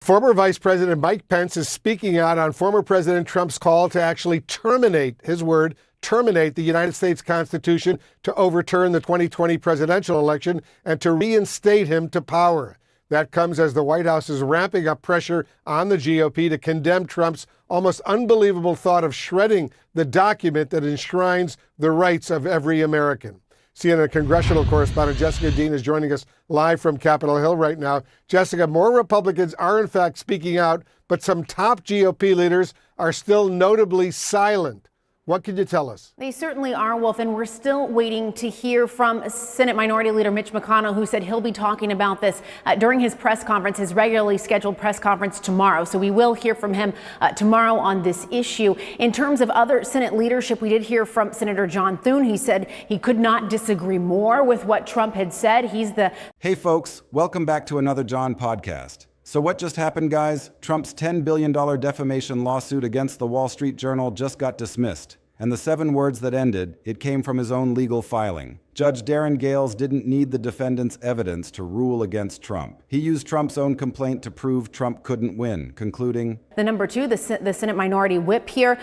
Former Vice President Mike Pence is speaking out on former President Trump's call to actually terminate, his word, terminate the United States Constitution to overturn the 2020 presidential election and to reinstate him to power. That comes as the White House is ramping up pressure on the GOP to condemn Trump's almost unbelievable thought of shredding the document that enshrines the rights of every American. CNN congressional correspondent Jessica Dean is joining us live from Capitol Hill right now. Jessica, more Republicans are in fact speaking out, but some top GOP leaders are still notably silent. What can you tell us? They certainly are, Wolf, and we're still waiting to hear from Senate Minority Leader Mitch McConnell, who said he'll be talking about this during his press conference, his regularly scheduled press conference tomorrow. So we will hear from him tomorrow on this issue. In terms of other Senate leadership, we did hear from Senator John Thune. He said he could not disagree more with what Trump had said. Hey, folks, welcome back to another John podcast. So what just happened, guys? Trump's $10 billion defamation lawsuit against the Wall Street Journal just got dismissed. And the 7 words that ended, it came from his own legal filing. Judge Darren Gails didn't need the defendant's evidence to rule against Trump. He used Trump's own complaint to prove Trump couldn't win, concluding, the number 2, the Senate Minority Whip here.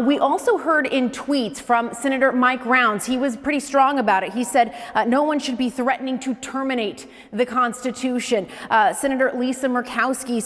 We also heard in tweets from Senator Mike Rounds. He was pretty strong about it. He said no one should be threatening to terminate the Constitution. Senator Lisa Murkowski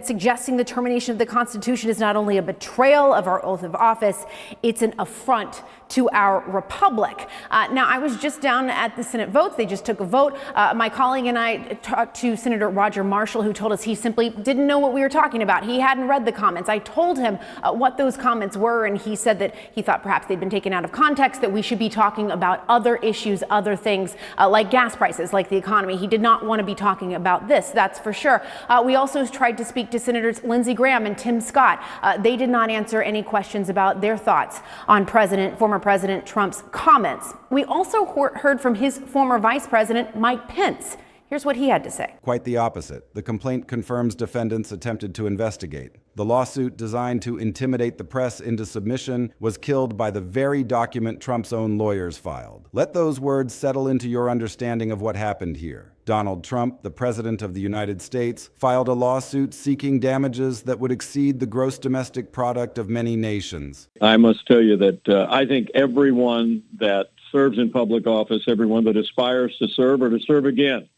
suggesting the termination of the Constitution is not only a betrayal of our oath of office, it's an affront to our republic. Now, I was just down at the Senate votes. They just took a vote. My colleague and I talked to Senator Roger Marshall, who told us he simply didn't know what we were talking about. He hadn't read the comments. I told him what those comments were, and he said that he thought perhaps they'd been taken out of context, that we should be talking about other issues, other things like gas prices, like the economy. He did not want to be talking about this, that's for sure. We also tried to speak to Senators Lindsey Graham and Tim Scott. They did not answer any questions about their thoughts on former President Trump's comments. We also heard from his former Vice President, Mike Pence. Here's what he had to say. Quite the opposite. The complaint confirms defendants attempted to investigate. The lawsuit, designed to intimidate the press into submission, was killed by the very document Trump's own lawyers filed. Let those words settle into your understanding of what happened here. Donald Trump, the President of the United States, filed a lawsuit seeking damages that would exceed the gross domestic product of many nations. I must tell you that I think everyone that serves in public office, everyone that aspires to serve or to serve again,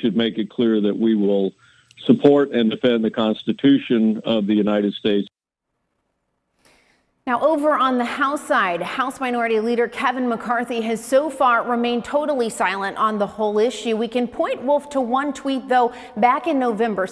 should make it clear that we will support and defend the Constitution of the United States. Now, over on the House side, House Minority Leader Kevin McCarthy has so far remained totally silent on the whole issue. We can point, Wolf, to one tweet, though, back in November,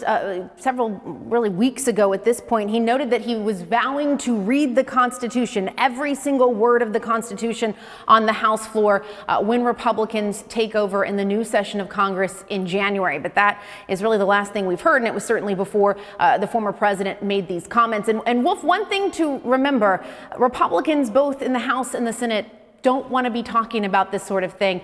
several really weeks ago at this point. He noted that he was vowing to read the Constitution, every single word of the Constitution, on the House floor when Republicans take over in the new session of Congress in January. But that is really the last thing we've heard, and it was certainly before the former president made these comments. And Wolf, one thing to remember, Republicans both in the House and the Senate don't want to be talking about this sort of thing.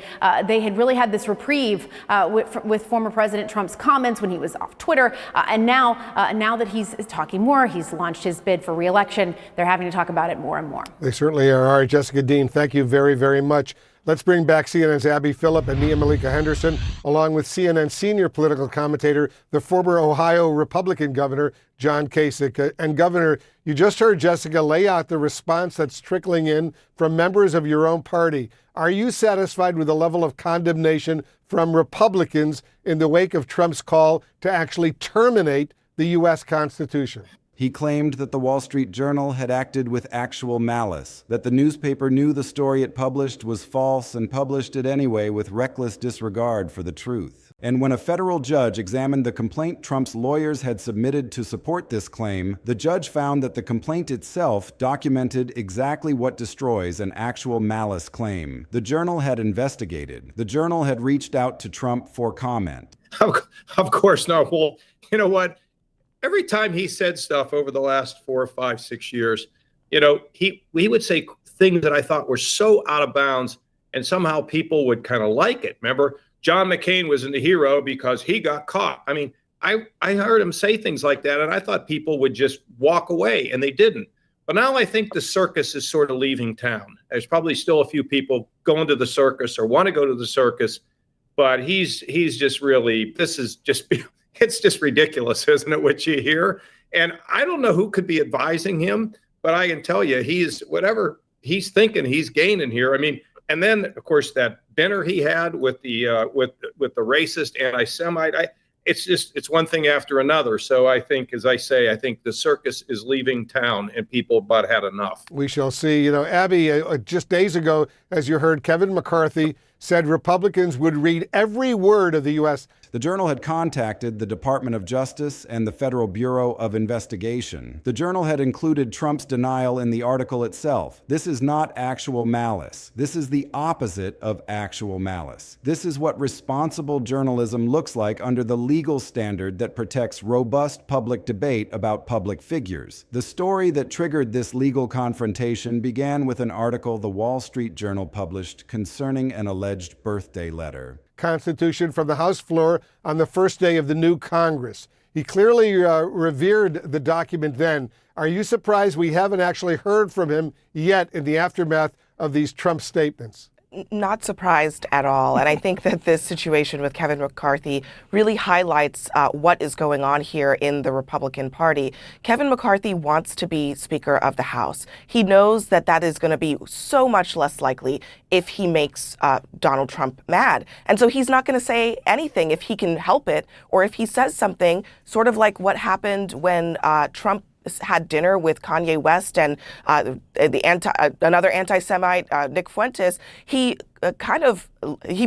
They had really had this reprieve with former President Trump's comments when he was off Twitter. And now that he's talking more, he's launched his bid for re-election, they're having to talk about it more and more. They certainly are. All right, Jessica Dean, thank you very, very much. Let's bring back CNN's Abby Phillip and Nia Malika Henderson, along with CNN senior political commentator, the former Ohio Republican Governor, John Kasich. And Governor, you just heard Jessica lay out the response that's trickling in from members of your own party. Are you satisfied with the level of condemnation from Republicans in the wake of Trump's call to actually terminate the U.S. Constitution? He claimed that the Wall Street Journal had acted with actual malice, that the newspaper knew the story it published was false and published it anyway with reckless disregard for the truth. And when a federal judge examined the complaint Trump's lawyers had submitted to support this claim, the judge found that the complaint itself documented exactly what destroys an actual malice claim. The Journal had investigated. The Journal had reached out to Trump for comment. Of course not. Well, you know what? Every time he said stuff over the last 4, 5, 6 years, he would say things that I thought were so out of bounds, and somehow people would kind of like it. Remember, John McCain wasn't a hero because he got caught. I mean, I heard him say things like that, and I thought people would just walk away, and they didn't. But now I think the circus is sort of leaving town. There's probably still a few people going to the circus or want to go to the circus, but he's just really, this is just it's just ridiculous, isn't it, what you hear? And I don't know who could be advising him, but I can tell you, he's whatever he's thinking, he's gaining here. I mean, and then of course that dinner he had with the racist anti-Semite, it's one thing after another. So I think, as I say, I think the circus is leaving town and people about had enough. We shall see. You know, Abby, just days ago, as you heard, Kevin McCarthy said Republicans would read every word of the U.S. The Journal had contacted the Department of Justice and the Federal Bureau of Investigation. The Journal had included Trump's denial in the article itself. This is not actual malice. This is the opposite of actual malice. This is what responsible journalism looks like under the legal standard that protects robust public debate about public figures. The story that triggered this legal confrontation began with an article the Wall Street Journal published concerning an alleged birthday letter. Constitution from the House floor on the first day of the new Congress. He clearly revered the document then. Are you surprised we haven't actually heard from him yet in the aftermath of these Trump statements? Not surprised at all. And I think that this situation with Kevin McCarthy really highlights what is going on here in the Republican Party. Kevin McCarthy wants to be Speaker of the House. He knows that that is going to be so much less likely if he makes Donald Trump mad. And so he's not going to say anything if he can help it, or if he says something sort of like what happened when Trump had dinner with Kanye West and another anti-Semite, Nick Fuentes. He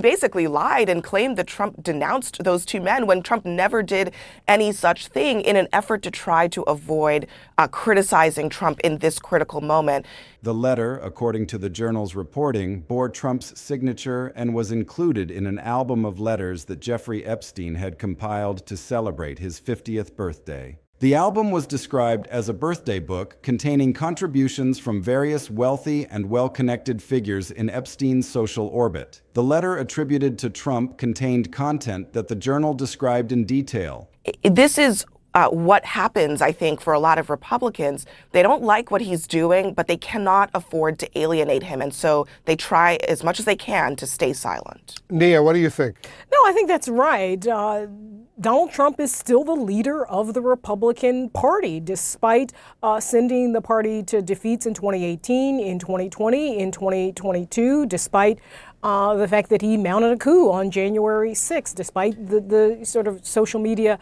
basically lied and claimed that Trump denounced those two men when Trump never did any such thing, in an effort to try to avoid criticizing Trump in this critical moment. The letter, according to the Journal's reporting, bore Trump's signature and was included in an album of letters that Jeffrey Epstein had compiled to celebrate his 50th birthday. The album was described as a birthday book containing contributions from various wealthy and well-connected figures in Epstein's social orbit. The letter attributed to Trump contained content that the Journal described in detail. This is what happens, I think, for a lot of Republicans. They don't like what he's doing, but they cannot afford to alienate him. And so they try as much as they can to stay silent. Nia, what do you think? No, I think that's right. Donald Trump is still the leader of the Republican Party, despite sending the party to defeats in 2018, in 2020, in 2022, despite the fact that he mounted a coup on January 6th, despite the sort of social media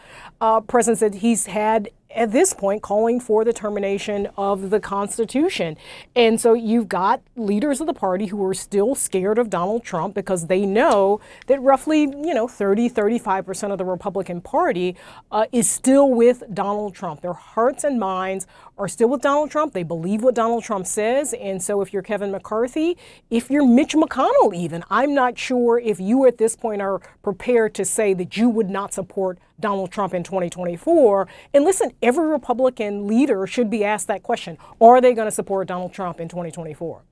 presence that he's had at this point, calling for the termination of the Constitution. And so you've got leaders of the party who are still scared of Donald Trump because they know that roughly, 35% of the Republican Party is still with Donald Trump. Their hearts and minds are still with Donald Trump. They believe what Donald Trump says. And so if you're Kevin McCarthy, if you're Mitch McConnell even, I'm not sure if you at this point are prepared to say that you would not support Donald Trump in 2024. And listen, every Republican leader should be asked that question. Are they going to support Donald Trump in 2024?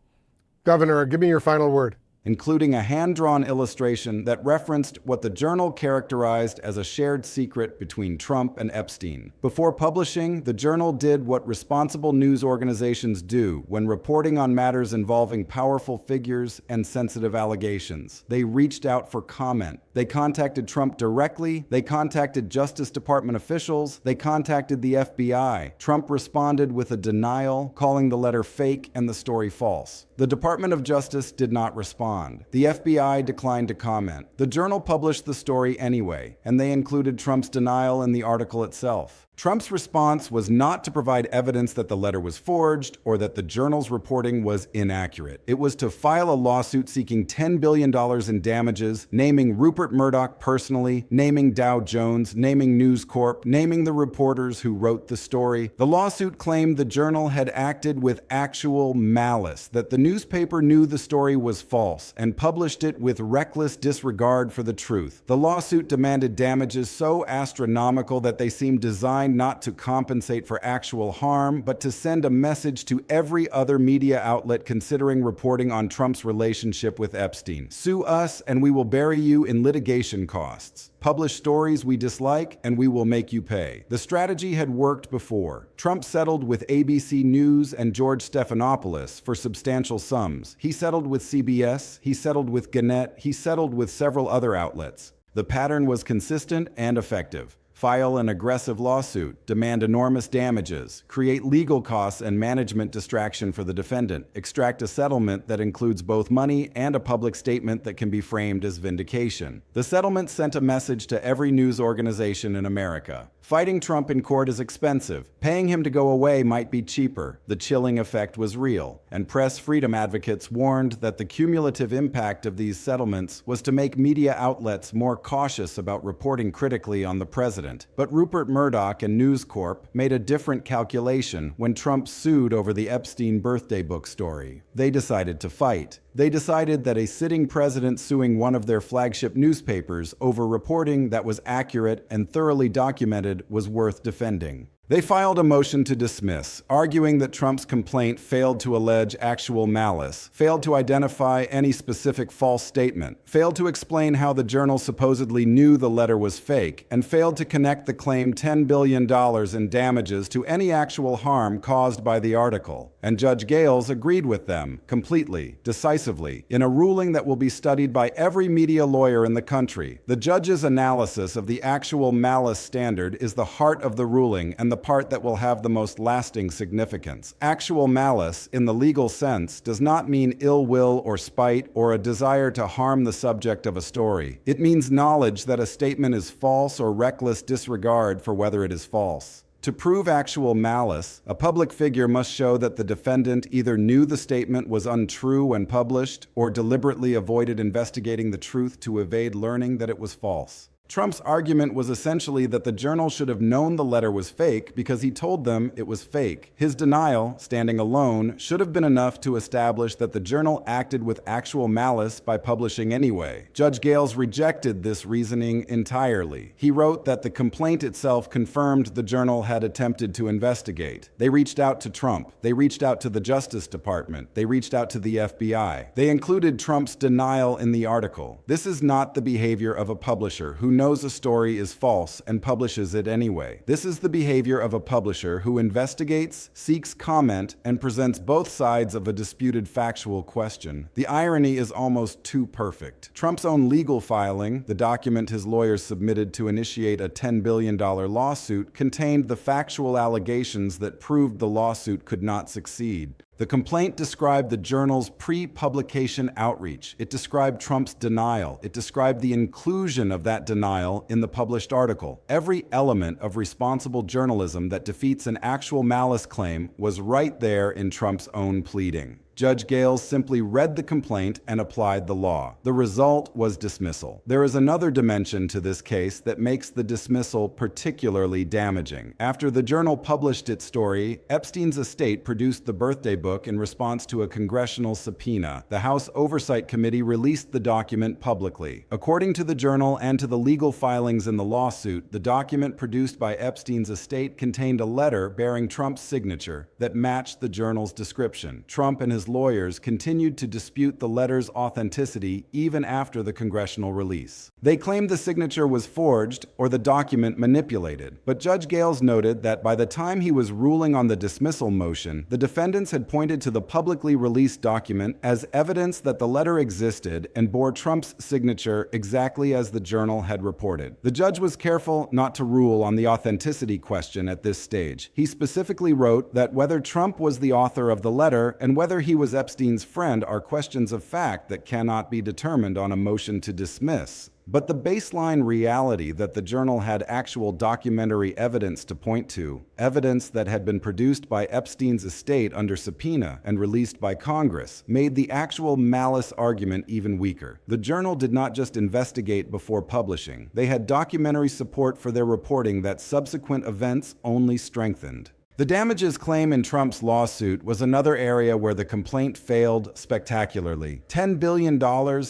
Governor, give me your final word. Including a hand-drawn illustration that referenced what the Journal characterized as a shared secret between Trump and Epstein. Before publishing, the Journal did what responsible news organizations do when reporting on matters involving powerful figures and sensitive allegations. They reached out for comment. They contacted Trump directly. They contacted Justice Department officials. They contacted the FBI. Trump responded with a denial, calling the letter fake and the story false. The Department of Justice did not respond. The FBI declined to comment. The Journal published the story anyway, and they included Trump's denial in the article itself. Trump's response was not to provide evidence that the letter was forged or that the Journal's reporting was inaccurate. It was to file a lawsuit seeking $10 billion in damages, naming Rupert Murdoch personally, naming Dow Jones, naming News Corp, naming the reporters who wrote the story. The lawsuit claimed the Journal had acted with actual malice, that the newspaper knew the story was false and published it with reckless disregard for the truth. The lawsuit demanded damages so astronomical that they seemed designed not to compensate for actual harm, but to send a message to every other media outlet considering reporting on Trump's relationship with Epstein. Sue us and we will bury you in litigation costs. Publish stories we dislike and we will make you pay. The strategy had worked before. Trump settled with ABC News and George Stephanopoulos for substantial sums. He settled with CBS, he settled with Gannett, he settled with several other outlets. The pattern was consistent and effective. file an aggressive lawsuit, demand enormous damages, create legal costs and management distraction for the defendant, extract a settlement that includes both money and a public statement that can be framed as vindication. The settlement sent a message to every news organization in America. Fighting Trump in court is expensive. Paying him to go away might be cheaper. The chilling effect was real, and press freedom advocates warned that the cumulative impact of these settlements was to make media outlets more cautious about reporting critically on the president. But Rupert Murdoch and News Corp made a different calculation when Trump sued over the Epstein birthday book story. They decided to fight. They decided that a sitting president suing one of their flagship newspapers over reporting that was accurate and thoroughly documented was worth defending. They filed a motion to dismiss, arguing that Trump's complaint failed to allege actual malice, failed to identify any specific false statement, failed to explain how the Journal supposedly knew the letter was fake, and failed to connect the claimed $10 billion in damages to any actual harm caused by the article. And Judge Gails agreed with them, completely, decisively, in a ruling that will be studied by every media lawyer in the country. The judge's analysis of the actual malice standard is the heart of the ruling and the part that will have the most lasting significance. Actual malice, in the legal sense, does not mean ill will or spite or a desire to harm the subject of a story. It means knowledge that a statement is false or reckless disregard for whether it is false. To prove actual malice, a public figure must show that the defendant either knew the statement was untrue when published or deliberately avoided investigating the truth to evade learning that it was false. Trump's argument was essentially that the Journal should have known the letter was fake because he told them it was fake. His denial, standing alone, should have been enough to establish that the Journal acted with actual malice by publishing anyway. Judge Gails rejected this reasoning entirely. He wrote that the complaint itself confirmed the Journal had attempted to investigate. They reached out to Trump. They reached out to the Justice Department. They reached out to the FBI. They included Trump's denial in the article. This is not the behavior of a publisher who knows a story is false and publishes it anyway. This is the behavior of a publisher who investigates, seeks comment, and presents both sides of a disputed factual question. The irony is almost too perfect. Trump's own legal filing, the document his lawyers submitted to initiate a $10 billion lawsuit, contained the factual allegations that proved the lawsuit could not succeed. The complaint described the Journal's pre-publication outreach. It described Trump's denial. It described the inclusion of that denial in the published article. Every element of responsible journalism that defeats an actual malice claim was right there in Trump's own pleading. Judge Gails simply read the complaint and applied the law. The result was dismissal. There is another dimension to this case that makes the dismissal particularly damaging. After the Journal published its story, Epstein's estate produced the birthday book in response to a congressional subpoena. The House Oversight Committee released the document publicly. According to the Journal and to the legal filings in the lawsuit, the document produced by Epstein's estate contained a letter bearing Trump's signature that matched the Journal's description. Trump and his lawyers continued to dispute the letter's authenticity even after the congressional release. They claimed the signature was forged or the document manipulated, but Judge Gails noted that by the time he was ruling on the dismissal motion, the defendants had pointed to the publicly released document as evidence that the letter existed and bore Trump's signature exactly as the Journal had reported. The judge was careful not to rule on the authenticity question at this stage. He specifically wrote that whether Trump was the author of the letter and whether he was Epstein's friend are questions of fact that cannot be determined on a motion to dismiss. But the baseline reality that the Journal had actual documentary evidence to point to, evidence that had been produced by Epstein's estate under subpoena and released by Congress, made the actual malice argument even weaker. The Journal did not just investigate before publishing. They had documentary support for their reporting that subsequent events only strengthened. The damages claim in Trump's lawsuit was another area where the complaint failed spectacularly. $10 billion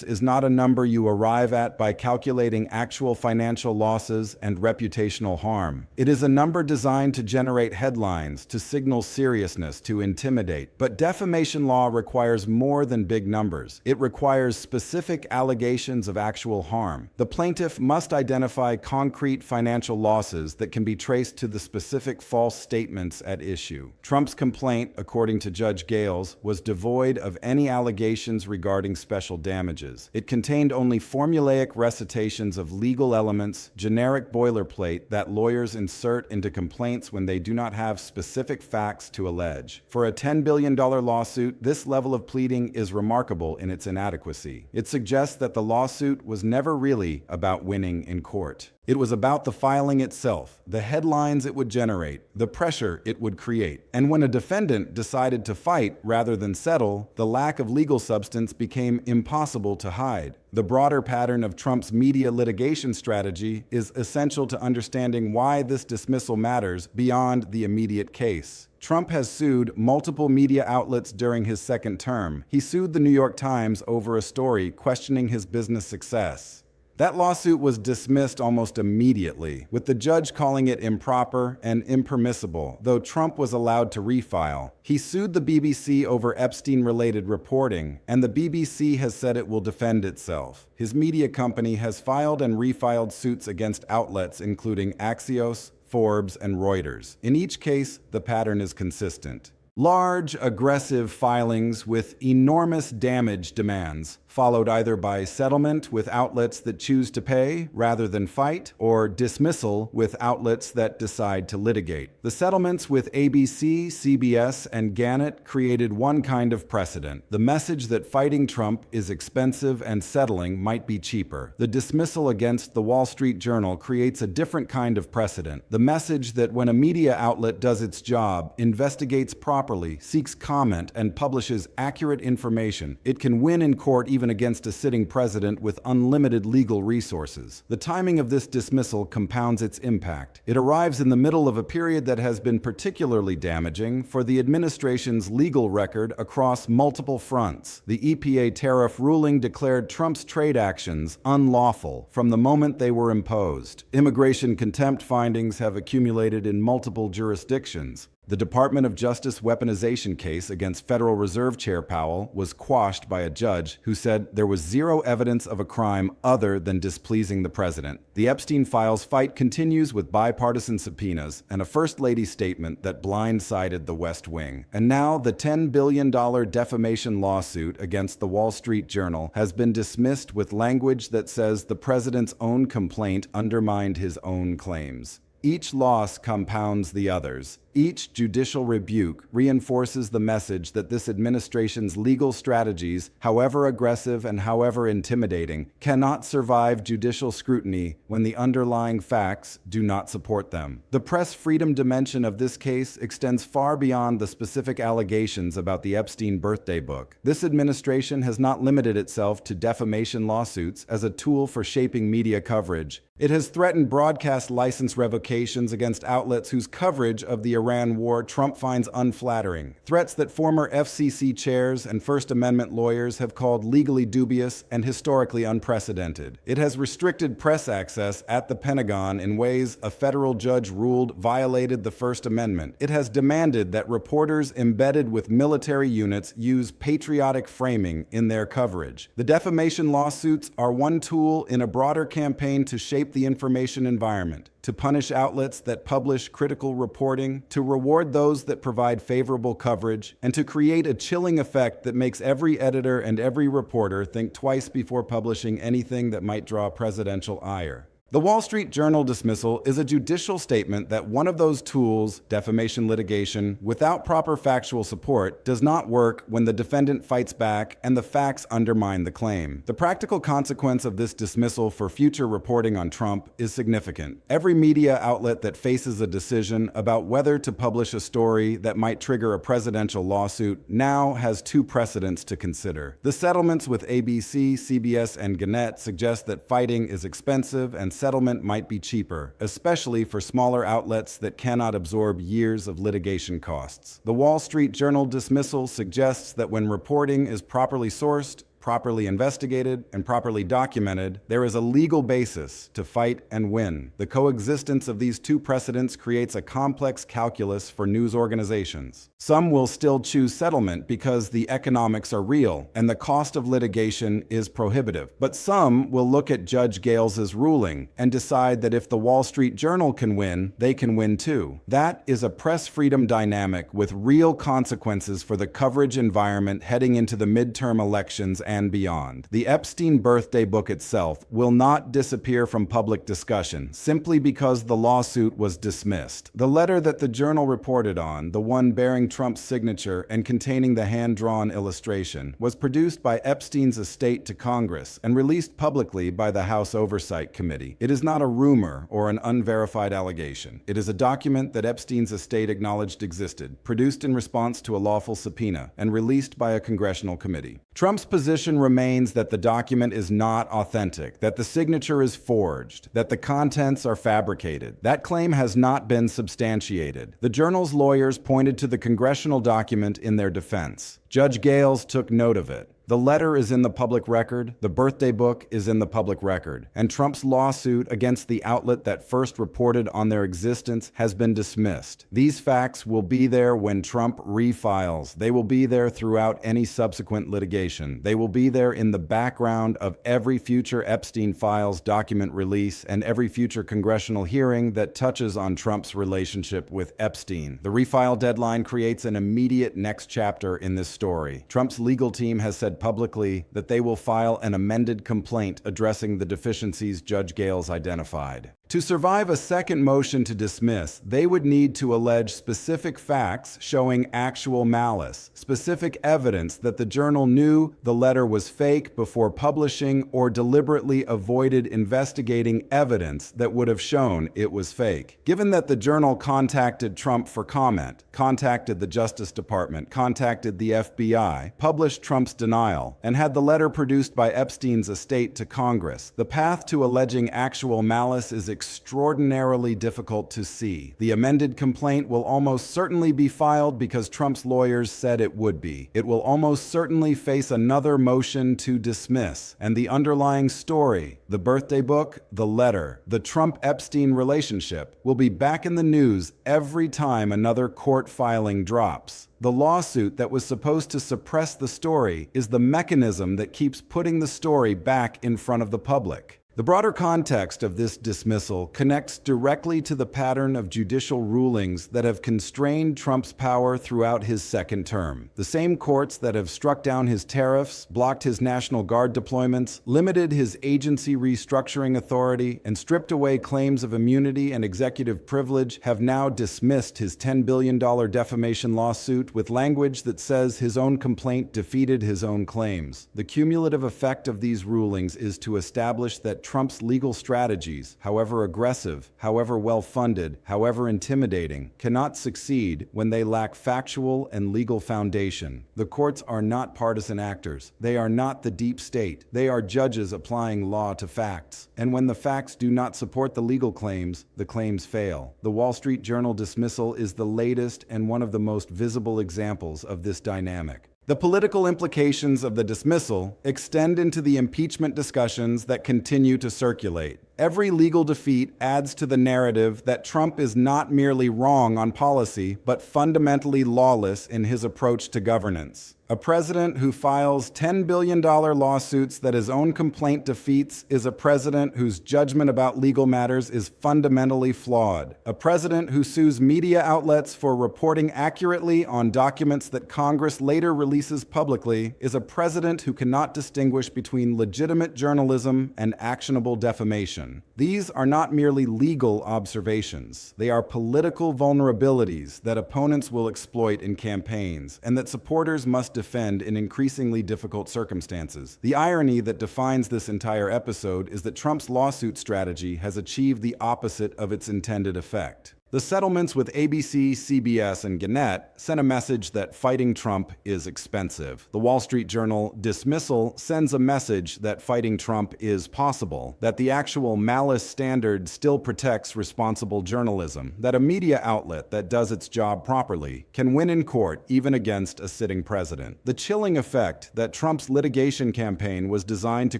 is not a number you arrive at by calculating actual financial losses and reputational harm. It is a number designed to generate headlines, to signal seriousness, to intimidate. But defamation law requires more than big numbers. It requires specific allegations of actual harm. The plaintiff must identify concrete financial losses that can be traced to the specific false statement evidence at issue. Trump's complaint, according to Judge Gails, was devoid of any allegations regarding special damages. It contained only formulaic recitations of legal elements, generic boilerplate that lawyers insert into complaints when they do not have specific facts to allege. For a $10 billion lawsuit, this level of pleading is remarkable in its inadequacy. It suggests that the lawsuit was never really about winning in court. It was about the filing itself, the headlines it would generate, the pressure it would create. And when a defendant decided to fight rather than settle, the lack of legal substance became impossible to hide. The broader pattern of Trump's media litigation strategy is essential to understanding why this dismissal matters beyond the immediate case. Trump has sued multiple media outlets during his second term. He sued the New York Times over a story questioning his business success. That lawsuit was dismissed almost immediately, with the judge calling it improper and impermissible, though Trump was allowed to refile. He sued the BBC over Epstein-related reporting, and the BBC has said it will defend itself. His media company has filed and refiled suits against outlets including Axios, Forbes, and Reuters. In each case, the pattern is consistent. Large, aggressive filings with enormous damage demands, followed either by settlement with outlets that choose to pay rather than fight, or dismissal with outlets that decide to litigate. The settlements with ABC, CBS, and Gannett created one kind of precedent: the message that fighting Trump is expensive and settling might be cheaper. The dismissal against the Wall Street Journal creates a different kind of precedent: the message that when a media outlet does its job, investigates properly, seeks comment, and publishes accurate information, it can win in court even against a sitting president with unlimited legal resources. The timing of this dismissal compounds its impact. It arrives in the middle of a period that has been particularly damaging for the administration's legal record across multiple fronts. The EPA tariff ruling declared Trump's trade actions unlawful from the moment they were imposed. Immigration contempt findings have accumulated in multiple jurisdictions. The Department of Justice weaponization case against Federal Reserve Chair Powell was quashed by a judge who said there was zero evidence of a crime other than displeasing the president. The Epstein files fight continues with bipartisan subpoenas and a First Lady statement that blindsided the West Wing. And now the $10 billion defamation lawsuit against the Wall Street Journal has been dismissed with language that says the president's own complaint undermined his own claims. Each loss compounds the others. Each judicial rebuke reinforces the message that this administration's legal strategies, however aggressive and however intimidating, cannot survive judicial scrutiny when the underlying facts do not support them. The press freedom dimension of this case extends far beyond the specific allegations about the Epstein birthday book. This administration has not limited itself to defamation lawsuits as a tool for shaping media coverage. It has threatened broadcast license revocations against outlets whose coverage of the Iran war Trump finds unflattering. Threats that former FCC chairs and First Amendment lawyers have called legally dubious and historically unprecedented. It has restricted press access at the Pentagon in ways a federal judge ruled violated the First Amendment. It has demanded that reporters embedded with military units use patriotic framing in their coverage. The defamation lawsuits are one tool in a broader campaign to shape the information environment, to punish outlets that publish critical reporting, to reward those that provide favorable coverage, and to create a chilling effect that makes every editor and every reporter think twice before publishing anything that might draw presidential ire. The Wall Street Journal dismissal is a judicial statement that one of those tools, defamation litigation, without proper factual support, does not work when the defendant fights back and the facts undermine the claim. The practical consequence of this dismissal for future reporting on Trump is significant. Every media outlet that faces a decision about whether to publish a story that might trigger a presidential lawsuit now has two precedents to consider. The settlements with ABC, CBS, and Gannett suggest that fighting is expensive and settlement might be cheaper, especially for smaller outlets that cannot absorb years of litigation costs. The Wall Street Journal dismissal suggests that when reporting is properly sourced, properly investigated, and properly documented, there is a legal basis to fight and win. The coexistence of these two precedents creates a complex calculus for news organizations. Some will still choose settlement because the economics are real and the cost of litigation is prohibitive. But some will look at Judge Gails's ruling and decide that if the Wall Street Journal can win, they can win too. That is a press freedom dynamic with real consequences for the coverage environment heading into the midterm elections and beyond. The Epstein birthday book itself will not disappear from public discussion simply because the lawsuit was dismissed. The letter that the Journal reported on, the one bearing Trump's signature and containing the hand-drawn illustration, was produced by Epstein's estate to Congress and released publicly by the House Oversight Committee. It is not a rumor or an unverified allegation. It is a document that Epstein's estate acknowledged existed, produced in response to a lawful subpoena, and released by a congressional committee. Trump's position remains that the document is not authentic, that the signature is forged, that the contents are fabricated. That claim has not been substantiated. The Journal's lawyers pointed to the congressional document in their defense. Judge Gails took note of it. The letter is in the public record, the birthday book is in the public record, and Trump's lawsuit against the outlet that first reported on their existence has been dismissed. These facts will be there when Trump refiles. They will be there throughout any subsequent litigation. They will be there in the background of every future Epstein Files document release and every future congressional hearing that touches on Trump's relationship with Epstein. The refile deadline creates an immediate next chapter in this story. Trump's legal team has said publicly that they will file an amended complaint addressing the deficiencies Judge Gails identified. To survive a second motion to dismiss, they would need to allege specific facts showing actual malice, specific evidence that the Journal knew the letter was fake before publishing or deliberately avoided investigating evidence that would have shown it was fake. Given that the Journal contacted Trump for comment, contacted the Justice Department, contacted the FBI, published Trump's denial, and had the letter produced by Epstein's estate to Congress, the path to alleging actual malice is extraordinarily difficult to see. The amended complaint will almost certainly be filed because Trump's lawyers said it would be. It will almost certainly face another motion to dismiss, and the underlying story, the birthday book, the letter, the Trump-Epstein relationship, will be back in the news every time another court filing drops. The lawsuit that was supposed to suppress the story is the mechanism that keeps putting the story back in front of the public. The broader context of this dismissal connects directly to the pattern of judicial rulings that have constrained Trump's power throughout his second term. The same courts that have struck down his tariffs, blocked his National Guard deployments, limited his agency restructuring authority, and stripped away claims of immunity and executive privilege have now dismissed his $10 billion defamation lawsuit with language that says his own complaint defeated his own claims. The cumulative effect of these rulings is to establish that Trump's legal strategies, however aggressive, however well-funded, however intimidating, cannot succeed when they lack factual and legal foundation. The courts are not partisan actors. They are not the deep state. They are judges applying law to facts. And when the facts do not support the legal claims, the claims fail. The Wall Street Journal dismissal is the latest and one of the most visible examples of this dynamic. The political implications of the dismissal extend into the impeachment discussions that continue to circulate. Every legal defeat adds to the narrative that Trump is not merely wrong on policy, but fundamentally lawless in his approach to governance. A president who files $10 billion lawsuits that his own complaint defeats is a president whose judgment about legal matters is fundamentally flawed. A president who sues media outlets for reporting accurately on documents that Congress later releases publicly is a president who cannot distinguish between legitimate journalism and actionable defamation. These are not merely legal observations. They are political vulnerabilities that opponents will exploit in campaigns and that supporters must defend in increasingly difficult circumstances. The irony that defines this entire episode is that Trump's lawsuit strategy has achieved the opposite of its intended effect. The settlements with ABC, CBS, and Gannett sent a message that fighting Trump is expensive. The Wall Street Journal dismissal sends a message that fighting Trump is possible, that the actual malice standard still protects responsible journalism, that a media outlet that does its job properly can win in court even against a sitting president. The chilling effect that Trump's litigation campaign was designed to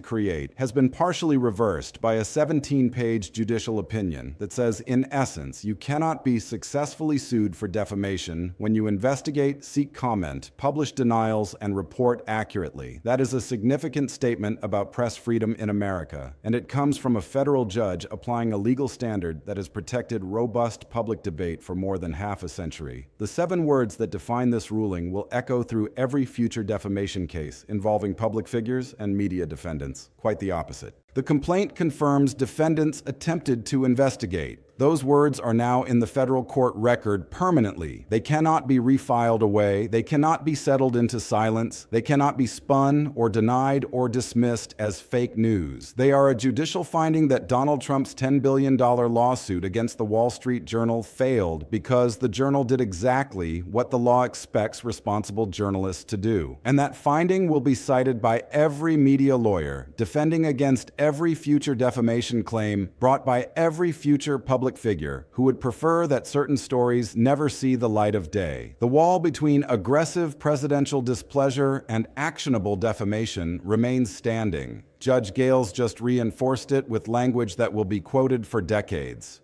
create has been partially reversed by a 17-page judicial opinion that says, in essence, you cannot be successfully sued for defamation when you investigate, seek comment, publish denials, and report accurately. That is a significant statement about press freedom in America, and it comes from a federal judge applying a legal standard that has protected robust public debate for more than half a century. The 7 words that define this ruling will echo through every future defamation case involving public figures and media defendants. Quite the opposite. The complaint confirms defendants attempted to investigate. Those words are now in the federal court record permanently. They cannot be refiled away. They cannot be settled into silence. They cannot be spun or denied or dismissed as fake news. They are a judicial finding that Donald Trump's $10 billion lawsuit against the Wall Street Journal failed because the journal did exactly what the law expects responsible journalists to do. And that finding will be cited by every media lawyer defending against every future defamation claim brought by every future public figure who would prefer that certain stories never see the light of day. The wall between aggressive presidential displeasure and actionable defamation remains standing. Judge Gails just reinforced it with language that will be quoted for decades.